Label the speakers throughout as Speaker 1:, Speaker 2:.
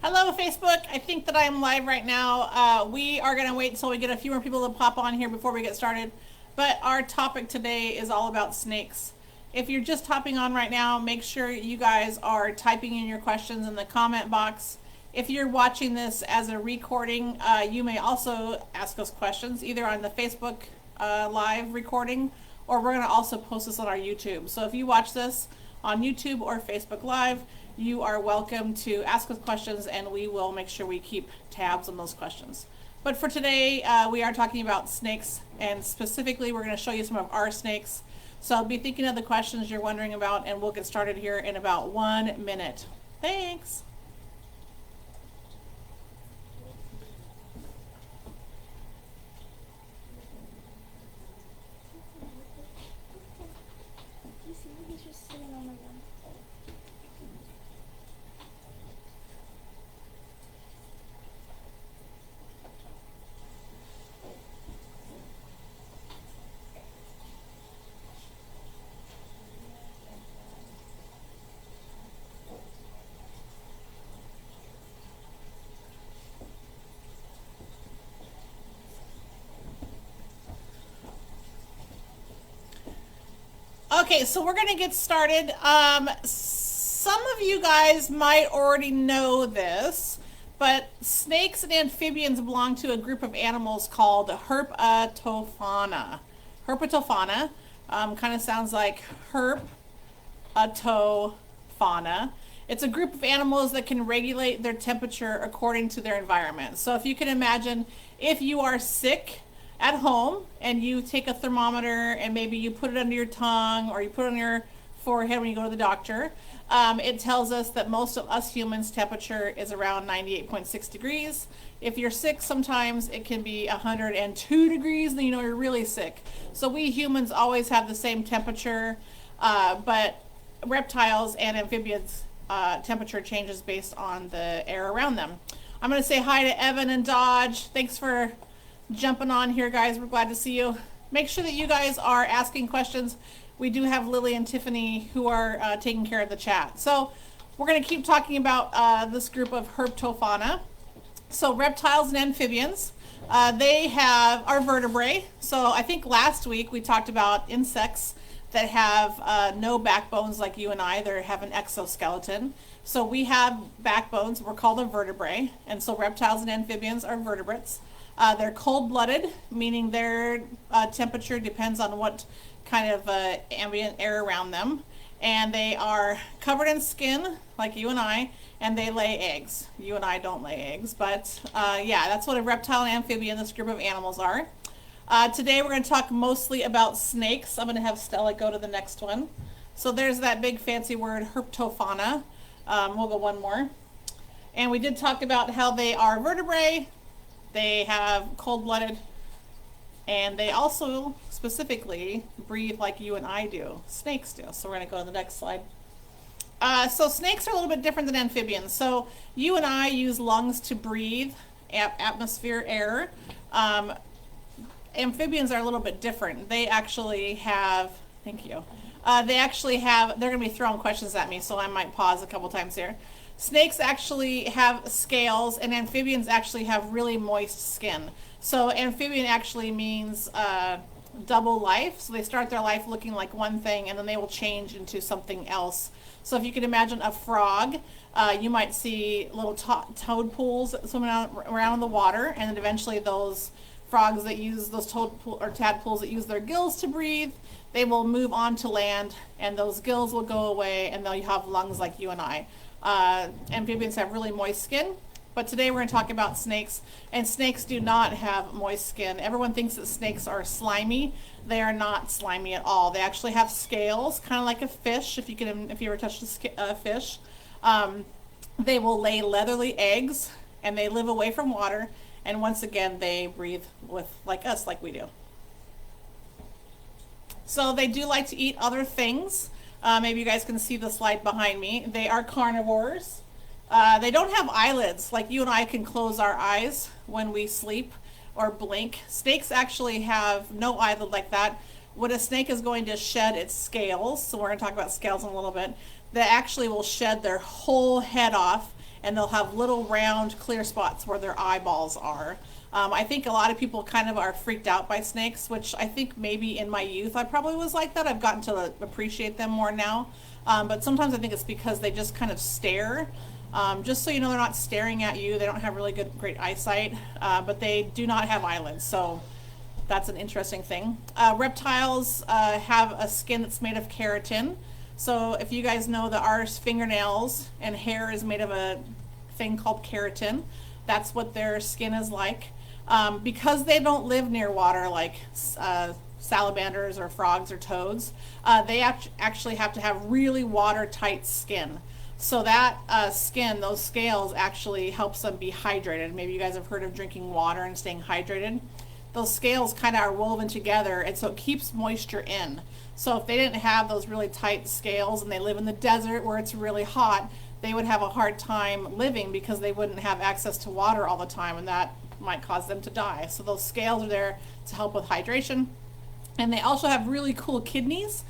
Speaker 1: Hello, Facebook. I think that I am live right now. We are going to wait until we get a few more people to pop on here before we get started. But our topic today is all about snakes. If you're just hopping on right now, make sure you guys are typing in your questions in the comment box. If you're watching this as a recording, you may also ask us questions either on the Facebook live recording, or we're going to also post this on our YouTube. So if you watch this on YouTube or Facebook Live, you are welcome to ask us questions and we will make sure we keep tabs on those questions. But for today, we are talking about snakes, and specifically we're going to show you some of our snakes. So be thinking of the questions you're wondering about, and we'll get started here in about 1 minute. Thanks. Okay, so we're going to get started. Some of you guys might already know this, but snakes and amphibians belong to a group of animals called Herpetofauna. Herpetofauna kind of sounds like herpetofauna. It's a group of animals that can regulate their temperature according to their environment. So if you can imagine, if you are sick at home and you take a thermometer and maybe you put it under your tongue or you put it on your forehead when you go to the doctor, it tells us that most of us humans' temperature is around 98.6 degrees. If you're sick, sometimes it can be 102 degrees, then you know you're really sick. So we humans always have the same temperature, but reptiles and amphibians temperature changes based on the air around them. I'm going to say hi to Evan and Dodge. Thanks for jumping on here, guys. We're glad to see you. Make sure that you guys are asking questions. We do have Lily and Tiffany who are taking care of the chat. So we're going to keep talking about this group of Herpetofauna. So reptiles and amphibians, they are vertebrae. So I think last week we talked about insects that have no backbones like you and I. They have an exoskeleton. So we have backbones. We're called a vertebrae. And so reptiles and amphibians are vertebrates. They're cold-blooded, meaning their temperature depends on what kind of ambient air around them. And they are covered in skin, like you and I, and they lay eggs. You and I don't lay eggs, but yeah, that's what a reptile and amphibian, this group of animals, are. Today we're going to talk mostly about snakes. I'm going to have Stella go to the next one. So there's that big fancy word, Herpetofauna. We'll go one more. And we did talk about how they are vertebrae. They have cold-blooded, and they also specifically breathe like you and I do. Snakes do. So we're going to go to the next slide. So snakes are a little bit different than amphibians. So you and I use lungs to breathe atmosphere air. Amphibians are a little bit different. They actually have, thank you. They're going to be throwing questions at me, so I might pause a couple times here. Snakes actually have scales, and amphibians actually have really moist skin. So amphibian actually means double life. So they start their life looking like one thing, and then they will change into something else. So if you can imagine a frog, you might see little toad pools swimming around in the water, and then eventually those frogs that use those tadpoles that use their gills to breathe, they will move on to land, and those gills will go away, and they'll have lungs like you and I. Amphibians have really moist skin, but today we're going to talk about snakes, and snakes do not have moist skin. Everyone thinks that snakes are slimy. They are not slimy at all. They actually have scales, kind of like a fish. If you ever touched a fish, they will lay leathery eggs, and they live away from water. And once again, they breathe like us, like we do. So they do like to eat other things. Maybe you guys can see the slide behind me. They are carnivores. They don't have eyelids. Like you and I can close our eyes when we sleep or blink. Snakes actually have no eyelid like that. When a snake is going to shed its scales, so we're going to talk about scales in a little bit, they actually will shed their whole head off, and they'll have little round clear spots where their eyeballs are. I think a lot of people kind of are freaked out by snakes, which I think maybe in my youth I probably was like that. I've gotten to appreciate them more now. But sometimes I think it's because they just kind of stare. Just so you know, they're not staring at you. They don't have really great eyesight, but they do not have eyelids. So that's an interesting thing. Reptiles have a skin that's made of keratin. So if you guys know that our fingernails and hair is made of a thing called keratin, that's what their skin is like. Because they don't live near water like salamanders or frogs or toads, they actually have to have really watertight skin. So that skin, those scales, actually helps them be hydrated. Maybe you guys have heard of drinking water and staying hydrated. Those scales kind of are woven together, and so it keeps moisture in. So if they didn't have those really tight scales and they live in the desert where it's really hot, they would have a hard time living because they wouldn't have access to water all the time, and that might cause them to die. So those scales are there to help with hydration. And they also have really cool kidneys.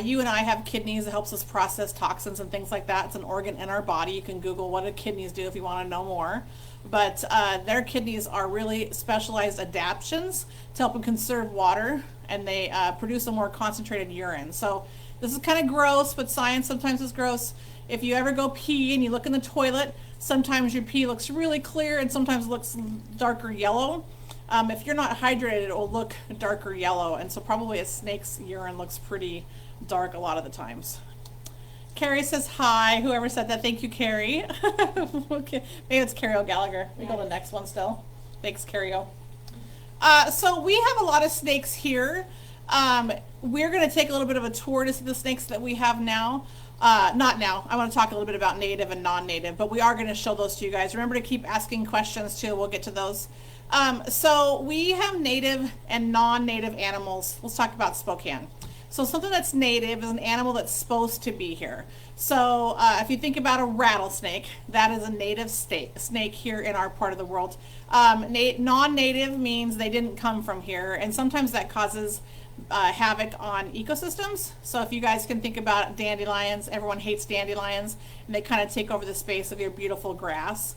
Speaker 1: You and I have kidneys. It helps us process toxins and things like that. It's an organ in our body. You can Google what do kidneys do if you want to know more. But their kidneys are really specialized adaptions to help them conserve water, and they produce a more concentrated urine. So this is kind of gross, but science sometimes is gross. If you ever go pee and you look in the toilet, sometimes your pee looks really clear and sometimes looks darker yellow. If you're not hydrated, it will look darker yellow, and so probably a snake's urine looks pretty dark a lot of the times. Carrie says hi. Whoever said that, thank you, Carrie. Okay. Maybe it's Carrie O'Gallagher. We go to the next one still. Thanks, Carrie O. So we have a lot of snakes here. We're going to take a little bit of a tour to see the snakes that we have now. Not now. I want to talk a little bit about native and non-native, but we are going to show those to you guys. Remember to keep asking questions too. We'll get to those. So we have native and non-native animals. Let's talk about Spokane. So something that's native is an animal that's supposed to be here. So if you think about a rattlesnake, that is a native snake here in our part of the world. Non-native means they didn't come from here, and sometimes that causes havoc on ecosystems. So if you guys can think about dandelions, everyone hates dandelions, and they kind of take over the space of your beautiful grass.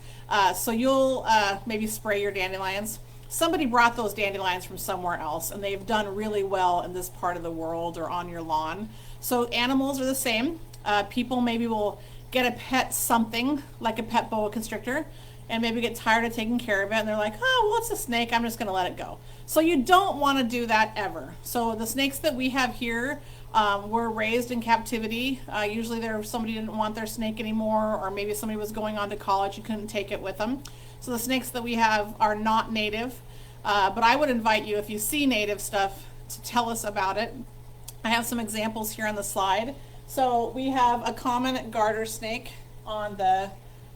Speaker 1: So you'll maybe spray your dandelions. Somebody brought those dandelions from somewhere else, and they've done really well in this part of the world or on your lawn. So animals are the same. People maybe will get a pet something, like a pet boa constrictor, and maybe get tired of taking care of it, and they're like, oh, well, it's a snake, I'm just going to let it go. So you don't want to do that ever. So the snakes that we have here were raised in captivity. Usually somebody didn't want their snake anymore, or maybe somebody was going on to college and couldn't take it with them. So the snakes that we have are not native, but I would invite you, if you see native stuff, to tell us about it. I have some examples here on the slide. So we have a common garter snake on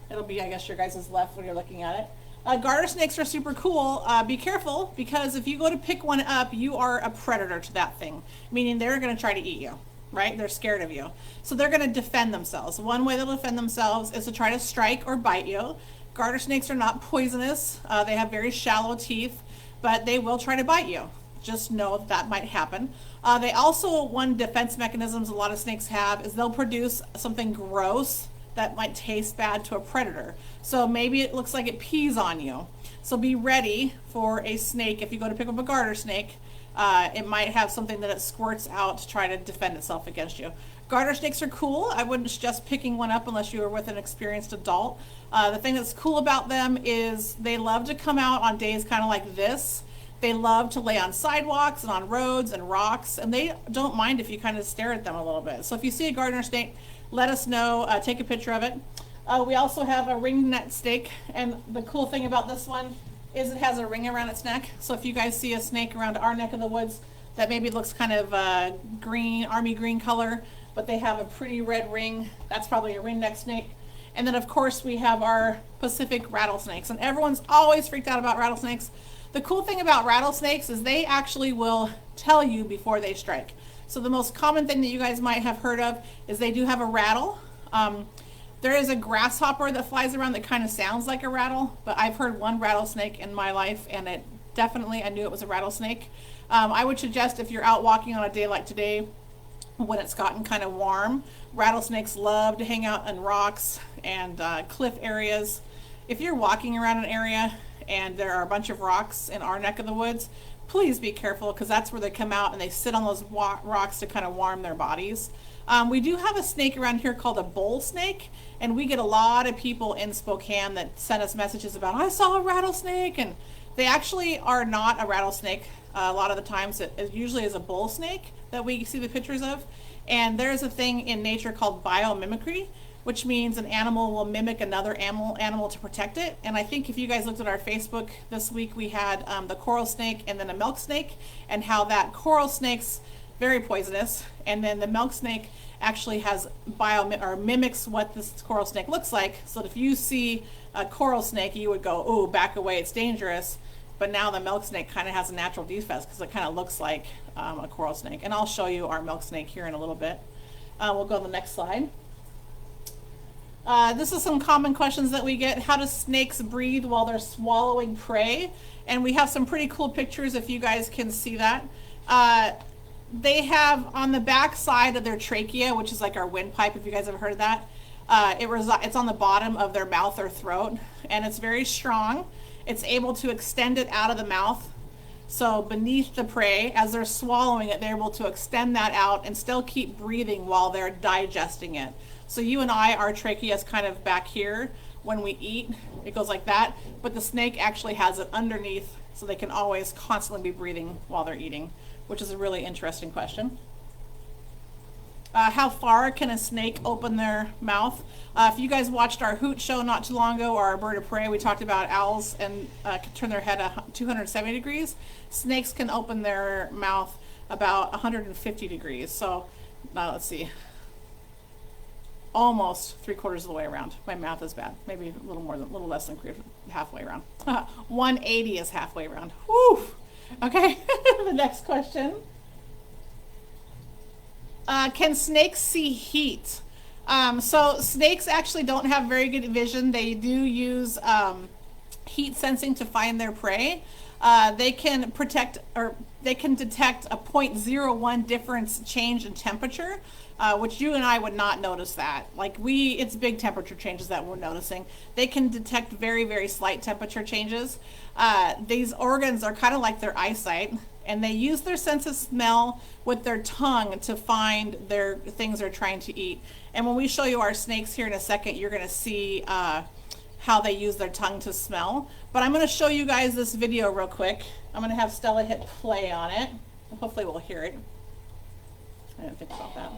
Speaker 1: it'll be, I guess, your guys' left when you're looking at it. Garter snakes are super cool. Be careful, because if you go to pick one up, you are a predator to that thing, meaning they're going to try to eat you, right? They're scared of you. So they're going to defend themselves. One way they'll defend themselves is to try to strike or bite you. Garter snakes are not poisonous. They have very shallow teeth, but they will try to bite you. Just know that might happen. They also, one defense mechanisms a lot of snakes have is they'll produce something gross that might taste bad to a predator. So maybe it looks like it pees on you. So be ready for a snake. If you go to pick up a garter snake, it might have something that it squirts out to try to defend itself against you. Garter snakes are cool. I wouldn't suggest picking one up unless you were with an experienced adult. The thing that's cool about them is they love to come out on days kind of like this. They love to lay on sidewalks and on roads and rocks, and they don't mind if you kind of stare at them a little bit. So if you see a garter snake, let us know. Take a picture of it. We also have a ring-necked snake, and the cool thing about this one is it has a ring around its neck. So if you guys see a snake around our neck of the woods that maybe looks kind of green, army green color, but they have a pretty red ring, that's probably a ring-necked snake. And then, of course, we have our Pacific rattlesnakes, and everyone's always freaked out about rattlesnakes. The cool thing about rattlesnakes is they actually will tell you before they strike. So the most common thing that you guys might have heard of is they do have a rattle. There is a grasshopper that flies around that kind of sounds like a rattle, but I've heard one rattlesnake in my life, and I knew it was a rattlesnake. I would suggest if you're out walking on a day like today, when it's gotten kind of warm. Rattlesnakes love to hang out on rocks and cliff areas. If you're walking around an area and there are a bunch of rocks in our neck of the woods, please be careful, because that's where they come out and they sit on those rocks to kind of warm their bodies. We do have a snake around here called a bull snake, and we get a lot of people in Spokane that send us messages about, I saw a rattlesnake, and they actually are not a rattlesnake. A lot of the times it usually is a bull snake that we see the pictures of. And there's a thing in nature called biomimicry, which means an animal will mimic another animal to protect it. And I think if you guys looked at our Facebook this week, we had the coral snake and then a milk snake, and how that coral snake's very poisonous, and then the milk snake actually has mimics what this coral snake looks like. So that if you see a coral snake, you would go, oh, back away, it's dangerous. But now the milk snake kind of has a natural defense because it kind of looks like a coral snake. And I'll show you our milk snake here in a little bit. We'll go to the next slide. This is some common questions that we get. How do snakes breathe while they're swallowing prey? And we have some pretty cool pictures if you guys can see that. They have on the back side of their trachea, which is like our windpipe, if you guys have heard of that, it's on the bottom of their mouth or throat, and it's very strong. It's able to extend it out of the mouth. So beneath the prey, as they're swallowing it, they're able to extend that out and still keep breathing while they're digesting it. So you and I, our trachea is kind of back here. When we eat, it goes like that, but the snake actually has it underneath, so they can always constantly be breathing while they're eating, which is a really interesting question. How far can a snake open their mouth? If you guys watched our hoot show not too long ago, or our bird of prey, we talked about owls and can turn their head 270 degrees. Snakes can open their mouth about 150 degrees. So now let's see. Almost 3/4 of the way around. My math is bad. Maybe a little less than halfway around. 180 is halfway around. Whew. Okay. The next question. Can snakes see heat? So snakes actually don't have very good vision. They do use heat sensing to find their prey. They can detect a 0.01 difference change in temperature, which you and I would not notice that. Like it's big temperature changes that we're noticing. They can detect very, very slight temperature changes. These organs are kind of like their eyesight, and they use their sense of smell with their tongue to find their things they're trying to eat. And when we show you our snakes here in a second, you're going to see how they use their tongue to smell. But I'm going to show you guys this video real quick. I'm going to have Stella hit play on it. Hopefully we'll hear it. I didn't think about that.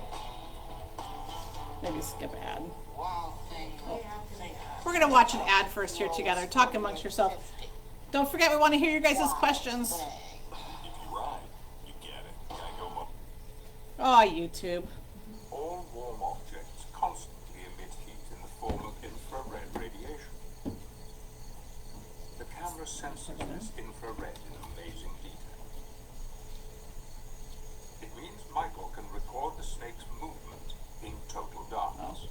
Speaker 1: Maybe skip ad. Oh. We're going to watch an ad first here together. Talk amongst yourself. Don't forget, we want to hear your guys' questions. Oh, YouTube.
Speaker 2: All warm objects constantly emit heat in the form of infrared radiation. The camera senses this infrared in amazing detail. It means Michael can record the snake's movement in total darkness.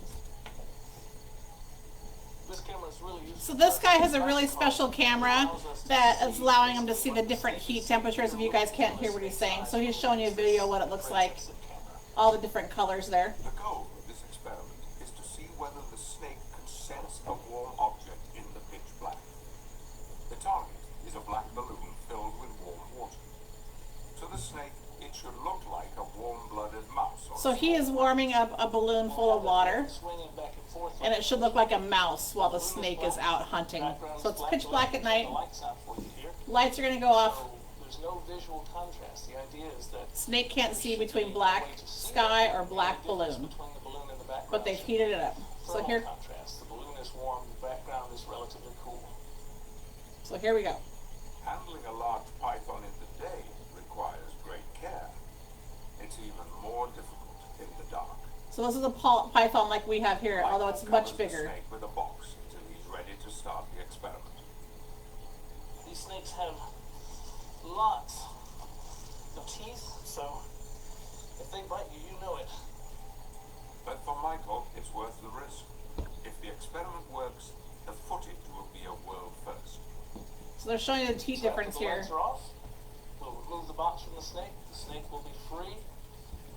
Speaker 3: This camera is really useful.
Speaker 1: So this guy has a really special camera that is allowing him to see the different heat temperatures if you guys can't hear what he's saying. So he's showing you a video of what it looks like. All the different colors there.
Speaker 2: The goal of this experiment is to see whether the snake can sense a warm object in the pitch black. The target is a black balloon filled with warm water. To the snake, it should look like a warm-blooded mouse.
Speaker 1: So he is warming up a balloon full of water, and it should look like a mouse while the snake is out hunting. So it's pitch black at night. Lights are going to go off.
Speaker 3: There's no visual contrast. The idea is that
Speaker 1: snake can't see between black sky or black balloon, but they've heated it up. So here,
Speaker 3: contrast. The balloon is warm, the background is relatively cool.
Speaker 1: So here we go.
Speaker 2: Handling a large python in the day requires great care. It's even more difficult in the dark.
Speaker 1: So this is a python like we have here, although it's much bigger.
Speaker 2: The snake with a box until he's ready to start the experiment.
Speaker 3: These snakes have lots of teeth, so if they bite you, you know it.
Speaker 2: But for Michael, it's worth the risk. If the experiment works, the footage will be a world first.
Speaker 1: So they're showing the teeth difference here.
Speaker 3: After the lights are off, we'll remove the box from the snake. The snake will be free,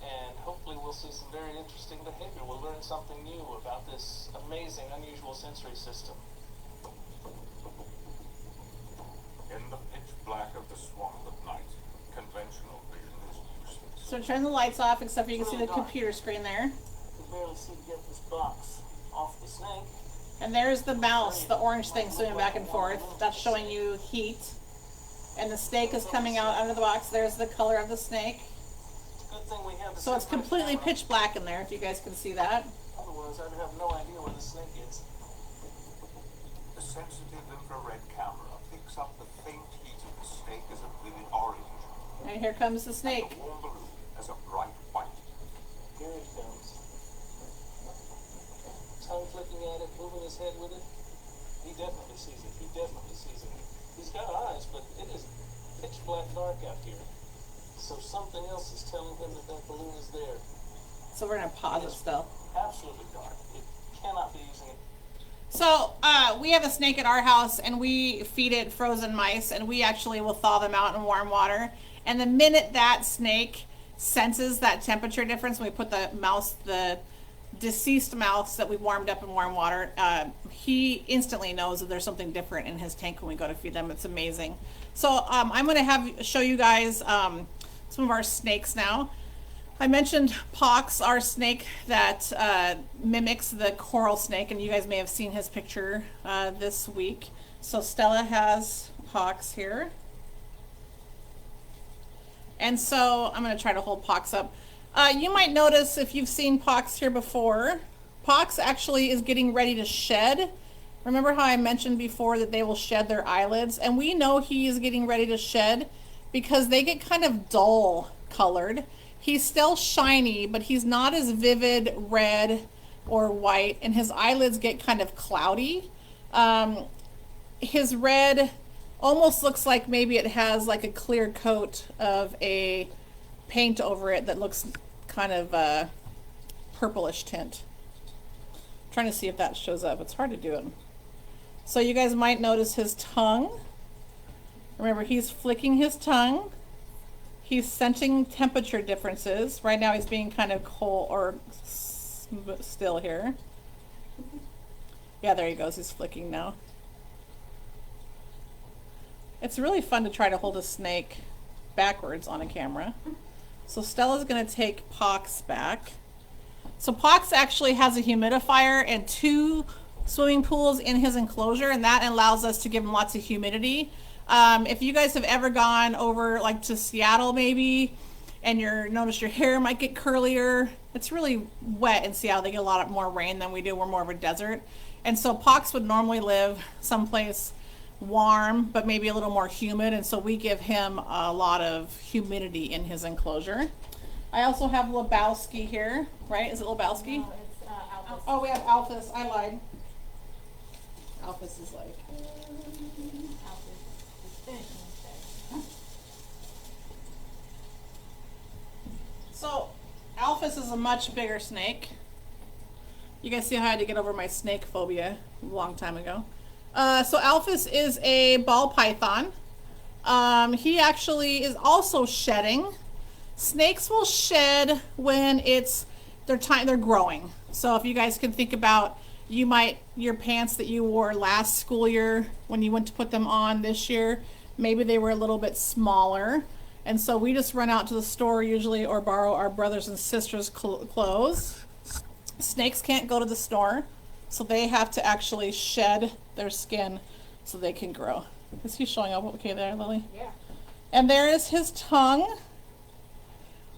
Speaker 3: and hopefully hopefully we'll see some very interesting behavior. We'll learn something new about this amazing, unusual sensory system.
Speaker 2: In the pitch black of the swamp at night, conventional vision is useless.
Speaker 1: So turn the lights off, except for you can see the computer screen there.
Speaker 3: I can barely see to get this box off the snake.
Speaker 1: And there's the mouse, the orange thing swimming back and forth. That's showing you heat. And the snake is coming out under the box. There's the color of the snake.
Speaker 3: Good thing we have the
Speaker 1: So it's completely pitch black in there, if you guys can see that.
Speaker 3: Otherwise, I'd have no idea where the snake is.
Speaker 2: The sensitive infrared camera picks up the faint heat of the snake as a vivid orange.
Speaker 1: And here comes the snake.
Speaker 2: The warm balloon as a bright white.
Speaker 3: Here it comes. Tongue flicking at it, moving his head with it. He definitely sees it. He definitely sees it. He's got eyes, but it is pitch black dark out here. So something else is telling him that that balloon is there.
Speaker 1: So we're going to pause it still.
Speaker 3: Absolutely dark. It cannot be using it.
Speaker 1: So we have a snake at our house, and we feed it frozen mice, and we actually will thaw them out in warm water. And the minute that snake senses that temperature difference, when we put the deceased mouse that we warmed up in warm water, he instantly knows that there's something different in his tank when we go to feed them. It's amazing. So I'm going to show you guys some of our snakes now. I mentioned Pox, our snake that mimics the coral snake, and you guys may have seen his picture this week. So Stella has Pox here. And so I'm going to try to hold Pox up. You might notice, if you've seen Pox here before, Pox actually is getting ready to shed. Remember how I mentioned before that they will shed their eyelids? And we know he is getting ready to shed because they get kind of dull colored. He's still shiny, but he's not as vivid red or white, and his eyelids get kind of cloudy. His red almost looks like maybe it has like a clear coat of a paint over it that looks kind of a purplish tint. I'm trying to see if that shows up. It's hard to do it. So you guys might notice his tongue. Remember, he's flicking his tongue. He's sensing temperature differences. Right now he's being kind of cold or still here. Yeah, there he goes. He's flicking now. It's really fun to try to hold a snake backwards on a camera. So Stella's going to take Pox back. So Pox actually has a humidifier and 2 swimming pools in his enclosure, and that allows us to give him lots of humidity. If you guys have ever gone over like to Seattle maybe, and notice your hair might get curlier, it's really wet in Seattle. They get a lot more rain than we do. We're more of a desert. And so Pox would normally live someplace warm, but maybe a little more humid, and so we give him a lot of humidity in his enclosure. I also have Lebowski here, right? Is it Lebowski?
Speaker 4: No, it's Alphys.
Speaker 1: Oh, we have Alphys. I lied. Alphys is like...
Speaker 4: Alphys is finishing instead.
Speaker 1: So, Alphys is a much bigger snake. You guys see how I had to get over my snake phobia a long time ago. So Alphys is a ball python. He actually is also shedding. Snakes will shed when it's they're growing. So if you guys can think about, your pants that you wore last school year when you went to put them on this year, maybe they were a little bit smaller. And so we just run out to the store usually or borrow our brothers and sisters' clothes. Snakes can't go to the store, so they have to actually shed their skin so they can grow. Is he showing up okay there, Lily?
Speaker 4: Yeah.
Speaker 1: And there is his tongue.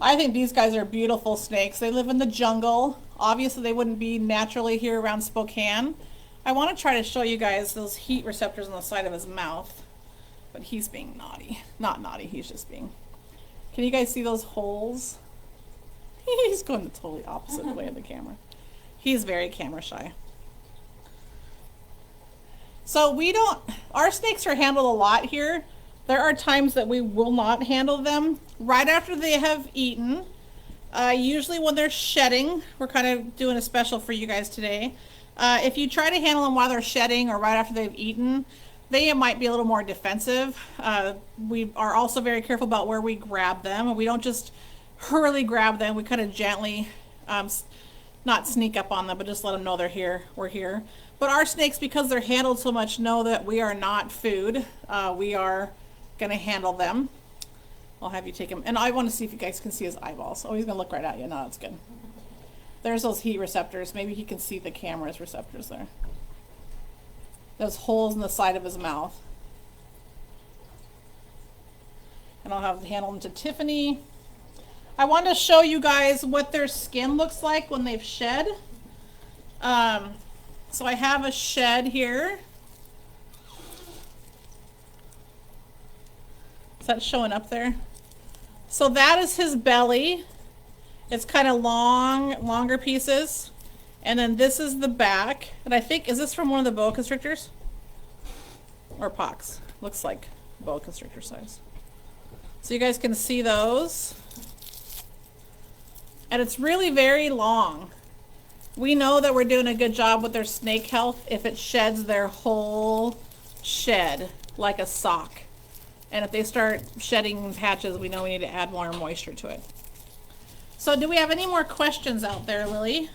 Speaker 1: I think these guys are beautiful snakes. They live in the jungle. Obviously, they wouldn't be naturally here around Spokane. I want to try to show you guys those heat receptors on the side of his mouth, but he's being naughty. Not naughty, he's just being... Can you guys see those holes? He's going the totally opposite way of the camera. He's very camera shy. So our snakes are handled a lot here. There are times that we will not handle them right after they have eaten. Usually when they're shedding, we're kind of doing a special for you guys today. If you try to handle them while they're shedding or right after they've eaten, they might be a little more defensive. We are also very careful about where we grab them. We don't just hurriedly grab them. We kind of gently, not sneak up on them, but just let them know they're here. We're here. But our snakes, because they're handled so much, know that we are not food. We are going to handle them. I'll have you take him. And I want to see if you guys can see his eyeballs. Oh, he's going to look right at you. No, that's good. There's those heat receptors. Maybe he can see the camera's receptors there. Those holes in the side of his mouth. And I'll have handle them to Tiffany. I want to show you guys what their skin looks like when they've shed. So I have a shed here. Is that showing up there? So that is his belly. It's kind of longer pieces. And then this is the back. And I think, is this from one of the boa constrictors? Or pox? Looks like boa constrictor size. So you guys can see those. And it's really very long. We know that we're doing a good job with their snake health if it sheds their whole shed like a sock. And if they start shedding patches, we know we need to add more moisture to it. So do we have any more questions out there, Lily?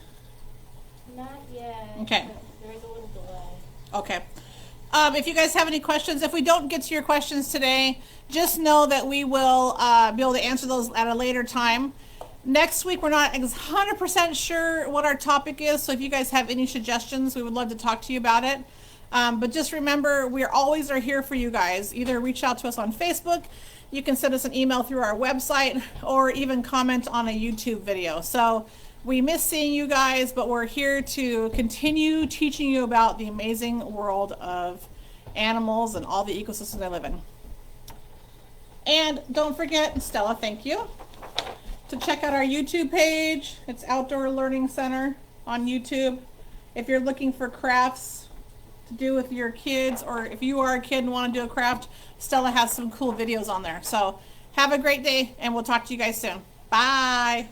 Speaker 4: Not yet.
Speaker 1: Okay.
Speaker 4: There is a little delay.
Speaker 1: Okay. If you guys have any questions, if we don't get to your questions today, just know that we will be able to answer those at a later time. Next week, we're not 100% sure what our topic is, so if you guys have any suggestions, we would love to talk to you about it. But just remember, we always are here for you guys. Either reach out to us on Facebook, you can send us an email through our website, or even comment on a YouTube video. So we miss seeing you guys, but we're here to continue teaching you about the amazing world of animals and all the ecosystems they live in. And don't forget, Stella, thank you, to check out our YouTube page. It's Outdoor Learning Center on YouTube. If you're looking for crafts to do with your kids, or if you are a kid and want to do a craft, Stella has some cool videos on there. So have a great day, and we'll talk to you guys soon. Bye.